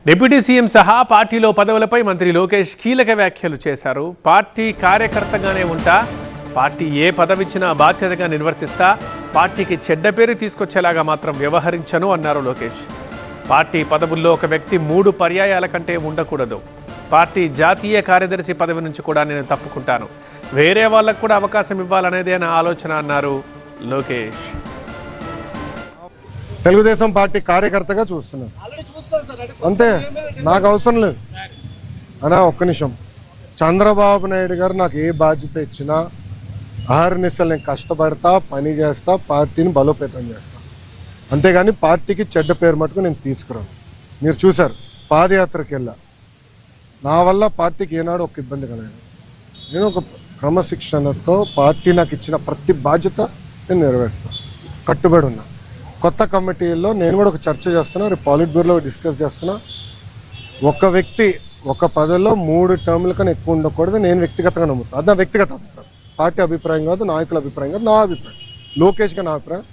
Deputy CM సహా పార్టీలో పదవులపై మంత్రి లోకేష్ కీలక వ్యాఖ్యలు చేశారు. పార్టీ కార్యకర్తగానే ఉంటా, పార్టీ ఏ పదవిచ్చినా బాధ్యతగా నిర్వర్తిస్తా, పార్టీకి చెడ్డ పేరు తీసుకొచ్చేలాగా మాత్రం వ్యవహరించను అన్నారు లోకేష్. పార్టీ పదవుల్లో ఒక వ్యక్తి 3 పర్యాయాల కంటే ఉండకూడదు. పార్టీ జాతీయ కార్యదర్శి పదవి నుంచి కూడా నేను తప్పుకుంటాను. వేరే వాళ్ళకు కూడా అవకాశం ఇవ్వాలనేదే నా ఆలోచన అన్నారు లోకేష్. తెలుగుదేశం పార్టీ కార్యకర్తగా చూస్తున్నాను అంతే, నాకు అవసరం లేదు అనా. ఒక్క నిమిషం, చంద్రబాబు నాయుడు గారు నాకు ఏ బాధ్యత ఇచ్చినా ఆహర్నిశలు నేను కష్టపడతా, పని చేస్తా, పార్టీని బలోపేతం చేస్తా. అంతేగాని పార్టీకి చెడ్డ పేరు మటుకు నేను తీసుకురాను. మీరు చూశారు, పాదయాత్రకి వెళ్ళా, నా వల్ల పార్టీకి ఏనాడు ఒక ఇబ్బంది కలగదు. నేను ఒక క్రమశిక్షణతో పార్టీ నాకు ఇచ్చిన ప్రతి బాధ్యత నేను నెరవేరుస్తాను, కట్టుబడి ఉన్నా. కొత్త కమిటీల్లో నేను కూడా ఒక చర్చ చేస్తున్నా, రేపు పాలిట్ బ్యూరోలో డిస్కస్ చేస్తున్నా. ఒక వ్యక్తి ఒక పదవిలో 3 టర్ముల కన్నా ఎక్కువ ఉండకూడదు. నేను వ్యక్తిగతంగా నమ్ముతాను, అది నా వ్యక్తిగత అభిప్రాయం, పార్టీ అభిప్రాయం కాదు, నాయకుల అభిప్రాయం కాదు, నా అభిప్రాయం, లోకేష్గా నా అభిప్రాయం.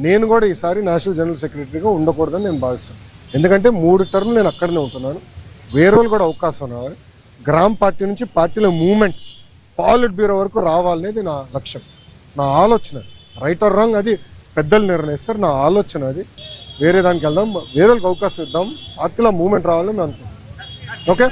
నేను కూడా ఈసారి నేషనల్ జనరల్ సెక్రటరీగా ఉండకూడదని నేను భావిస్తాను. ఎందుకంటే 3 టర్ములు నేను అక్కడనే ఉంటున్నాను, వేరే వాళ్ళు కూడా అవకాశం రావాలి. గ్రామ పార్టీ నుంచి పార్టీలో మూవ్మెంట్ పాలిట్ బ్యూరో వరకు రావాలనేది నా లక్ష్యం, నా ఆలోచన. రైట్ ఆర్ రాంగ్ అది పెద్దలు నిర్ణయిస్తారు, నా ఆలోచన అది. వేరే దానికి వెళ్దాం, వేరే వాళ్ళకి అవకాశం ఇద్దాం, పార్టీలో మూవ్మెంట్ రావాలని నేను అనుకుంటున్నాను. ఓకే.